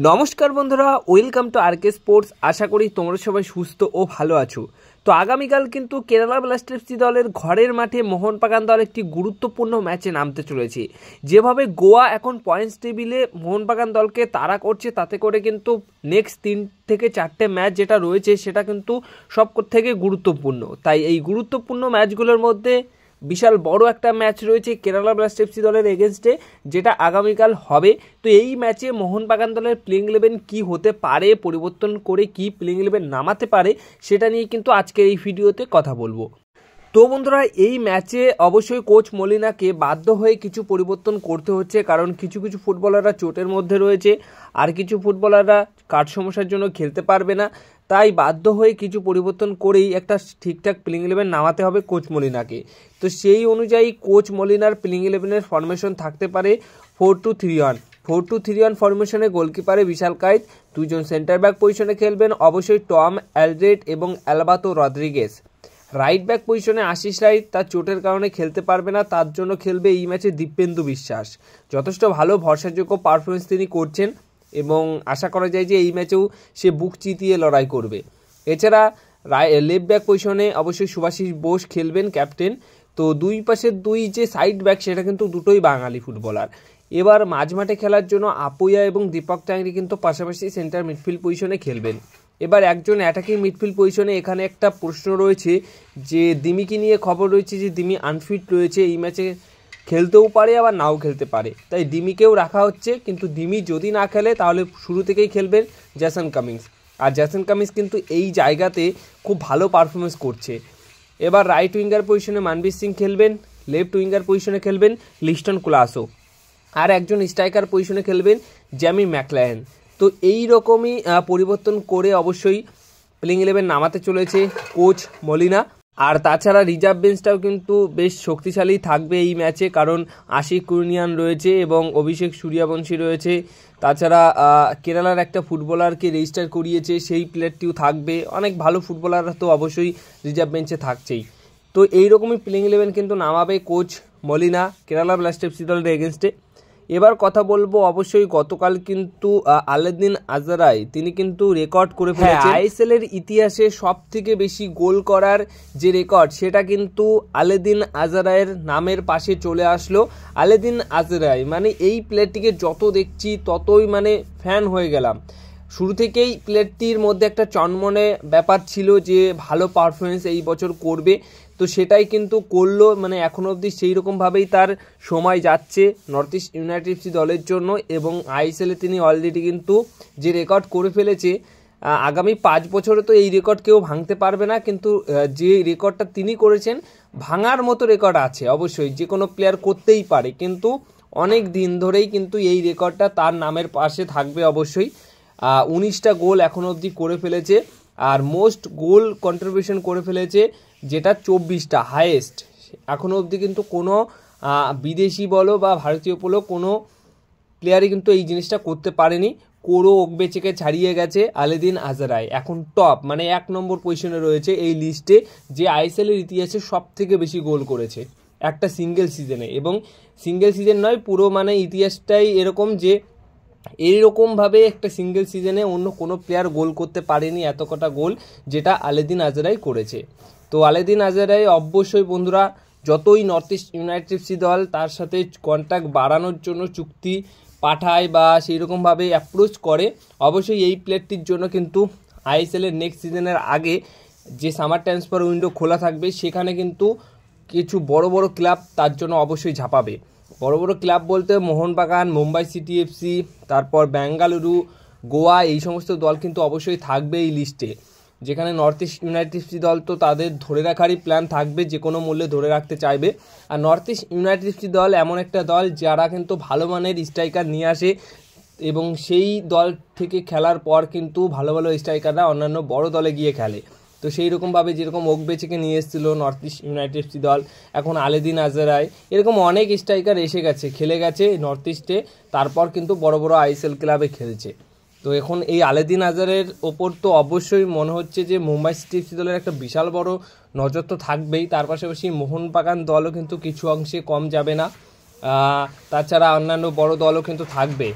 নমস্কার বন্ধুরা, welcome to আরকে sports. আশা করি তোমরা সবাই সুস্থ ও ভালো আছো। তো আগামীকাল কিন্তু কেরালা ব্লাস্টার্স দলের ঘরের মাঠে মোহনবাগান দল একটি গুরুত্বপূর্ণ ম্যাচে নামতে চলেছে। যেভাবে গোয়া এখন পয়েন্টস টেবিলে মোহনবাগান দলকে তাড়া করছে, তাতে করে কিন্তু নেক্সট 3 থেকে 4টে ম্যাচ যেটা রয়েছে সেটা কিন্তু সব থেকে গুরুত্বপূর্ণ। তাই এই গুরুত্বপূর্ণ ম্যাচগুলোর মধ্যে বিশাল বড় একটা ম্যাচ রয়েছে কেরালা ব্লাস্টার্স দলের এগেনস্টে, যেটা আগামীকাল হবে। তো এই ম্যাচে মোহনবাগান দলের প্লেইং 11 কি হতে পারে, পরিবর্তন করে কি প্লেইং 11 নামাতে পারে, সেটা নিয়ে কিন্তু আজকের এই ভিডিওতে কথা বলবো। তো বন্ধুরা, এই ম্যাচে অবশ্যই কোচ মলিনাকে বাধ্য হয়ে কিছু পরিবর্তন করতে হচ্ছে, কারণ কিছু কিছু ফুটবলাররা চোটের মধ্যে রয়েছে, আর কিছু ফুটবলাররা কাঠ সমস্যার জন্য খেলতে পারবে না। তাই বাধ্য হয়ে কিছু পরিবর্তন করেই একটা ঠিকঠাক প্লেইং 11 নামাতে হবে কোচ মলিনাকে। তো সেই অনুযায়ী কোচ মলিনার প্লেইং 11-এর ফরমেশন থাকতে পারে 4-2-3-1। 4-2-3-1 ফরমেশনে গোলকিপারে বিশাল কায়েত, দুইজন সেন্টার ব্যাক পজিশনে খেলবেন অবশ্যই টম অ্যালড্রেড এবং অ্যালবাতো রদ্রিগেজ। রাইট ব্যাক পজিশনে আশিস রাইট তার চোটের কারণে খেলতে পারবে না, তার জন্য খেলবে এই ম্যাচে দীপেন্দু বিশ্বাস। যথেষ্ট ভালো ভরসাযোগ্য পারফরমেন্স তিনি করছেন এবং আশা করা যায় যে এই ম্যাচেও সে বুক চিতিয়ে লড়াই করবে। এছাড়া লেফট ব্যাক পজিশনে অবশ্যই সুভাশিস বোস খেলবেন ক্যাপ্টেন। তো দুই পাশের দুই যে সাইড ব্যাক সেটা কিন্তু দুটোই বাঙালি ফুটবলার। এবার মাঝমাঠে খেলার জন্য আপুয়া এবং দীপক টাংরি কিন্তু পাশাপাশি সেন্টার মিডফিল্ড পজিশনে খেলবেন। এবার একজন অ্যাটাকিং মিডফিল্ড পজিশনে এখানে একটা প্রশ্ন রয়েছে যে দিমিকে নিয়ে খবর রয়েছে যে দিমি আনফিট রয়েছে, এই ম্যাচে খেলতেও পারে আবার নাও খেলতে পারে। তাই দিমিকেও রাখা হচ্ছে, কিন্তু দিমি যদি না খেলে তাহলে শুরু থেকেই খেলবেন জ্যাসন কামিংস। আর জ্যাসন কামিংস কিন্তু এই জায়গাতে খুব ভালো পারফরমেন্স করছে। এবার রাইট উইঙ্গার পজিশনে মানবীর সিং খেলবেন, লেফট উইঙ্গার পজিশনে খেলবেন লিস্টন কুলাসো, আর একজন স্ট্রাইকার পজিশনে খেলবেন জ্যামি ম্যাকলায়ন। তো এই রকমই পরিবর্তন করে অবশ্যই প্লেইং 11 নামাতে চলেছে কোচ মলিনা। আর তাছাড়া রিজার্ভ বেঞ্চটাও কিন্তু বেশ শক্তিশালী থাকবে এই ম্যাচে, কারণ আশিক কুর্নিয়ান রয়েছে এবং অভিষেক সূর্যবংশী রয়েছে। তাছাড়া কেরালার একটা ফুটবলারকে রেজিস্টার করিয়েছে, সেই প্লেয়ারটিও থাকবে। অনেক ভালো ফুটবলাররা তো অবশ্যই রিজার্ভ বেঞ্চে থাকছেই। তো এইরকমই প্লেইং 11 কিন্তু নামাবে কোচ মলিনা কেরালা ব্লাস্টার্স দলের এগেনস্টে। এবার কথা বলবো অবশ্যই গতকাল কিন্তু আলেদিন আজারাই তিনি কিন্তু রেকর্ড করে ফেলেছেন। আইএসএল এর ইতিহাসে সব থেকে বেশি গোল করার যে রেকর্ড সেটা কিন্তু আলেদিন আজারাইয়ের নামের পাশে চলে আসলো। আলেদিন আজারাই মানে এই প্লেয়ারটিকে যত দেখছি ততই মানে ফ্যান হয়ে গেলাম। শুরু থেকেই প্লেয়ারটির মধ্যে একটা চনমনে ব্যাপার ছিল যে ভালো পারফরমেন্স এই বছর করবে, তো সেটাই কিন্তু করলো। মানে এখনও অবধি সেই রকমভাবেই তার সময় যাচ্ছে নর্থ ইস্ট ইউনাইটেড এফসি দলের জন্য, এবং আইএসএলে তিনি অলরেডি কিন্তু যে রেকর্ড করে ফেলেছে, আগামী 5 বছরে তো এই রেকর্ড কেউ ভাঙতে পারবে না, কিন্তু যে রেকর্ডটা তিনি করেছেন ভাঙার মতো রেকর্ড আছে অবশ্যই, যে কোনো প্লেয়ার করতেই পারে, কিন্তু অনেক দিন ধরেই কিন্তু এই রেকর্ডটা তার নামের পাশে থাকবে অবশ্যই। 19টা গোল এখনও অবধি করে ফেলেছে, আর মোস্ট গোল কন্ট্রিবিউশন করে ফেলেছে যেটা 24টা হাইয়েস্ট। এখনও অবধি কিন্তু কোনো বিদেশি বলো বা ভারতীয় বলো কোনো প্লেয়ারই কিন্তু এই জিনিসটা করতে পারেনি। কোরো ওকবেচেকে ছাড়িয়ে গেছে আলেদিন আজারাই, এখন টপ মানে 1 নম্বর পজিশনে রয়েছে এই লিস্টে, যে আইএসএলের ইতিহাসে সব থেকে বেশি গোল করেছে একটা সিঙ্গেল সিজনে। এবং সিঙ্গেল সিজন নয়, পুরো মানে ইতিহাসটাই এরকম যে এইরকমভাবে একটা সিঙ্গেল সিজনে অন্য কোনো প্লেয়ার গোল করতে পারেনি এত কটা গোল যেটা আলেদিন আজারাই করেছে। তো আলেদিন আজারাই অবশ্যই বন্ধুরা, যতই নর্থ ইস্ট ইউনাইটেড এফসি দল তার সাথে কন্ট্রাক্ট বাড়ানোর জন্য চুক্তি পাঠায় বা সেই রকমভাবে অ্যাপ্রোচ করে, অবশ্যই এই প্লেয়ারটির জন্য কিন্তু আইএসএলের নেক্সট সিজনের আগে যে সামার ট্রান্সফার উইন্ডো খোলা থাকবে সেখানে কিন্তু কিছু বড় বড় ক্লাব তার জন্য অবশ্যই ঝাঁপাবে। বড় বড় ক্লাব বলতে মোহনবাগান, মুম্বাই সিটি এফসি, তারপর বেঙ্গালুরু, গোয়া, এই সমস্ত দল কিন্তু অবশ্যই থাকবে এই লিস্টে। যেখানে নর্থ ইস্ট ইউনাইটেড এফসি দল তো তাদের ধরে রাখারই প্ল্যান থাকবে, যে কোনো মূল্যে ধরে রাখতে চাইবে। আর নর্থ ইস্ট ইউনাইটেড এফসি দল এমন একটা দল যারা কিন্তু ভালো মানের স্ট্রাইকার নিয়ে আসে, এবং সেই দল থেকে খেলার পর কিন্তু ভালো ভালো স্ট্রাইকাররা অন্যান্য বড় দলে গিয়ে খেলে। তো সেই রকমভাবে যেরকম ওকবেচেকে নিয়ে এসেছিল নর্থ ইস্ট ইউনাইটেড এফসি দল, এখন আলেদিন আজারাই, এরকম অনেক স্ট্রাইকার এসে গেছে, খেলে গেছে নর্থ ইস্টে, তারপর কিন্তু বড় বড় আইএসএল ক্লাবে খেলছে। তো এখন এই আলেদিন আজারের ওপর তো অবশ্যই মনে হচ্ছে যে মুম্বাই সিটি এফসি দলের একটা বিশাল বড় নজর তো থাকবেই, তার পাশাপাশি মোহনবাগান দলও কিন্তু কিছু অংশে কম যাবে না। তাছাড়া অন্যান্য বড় দলও কিন্তু থাকবে।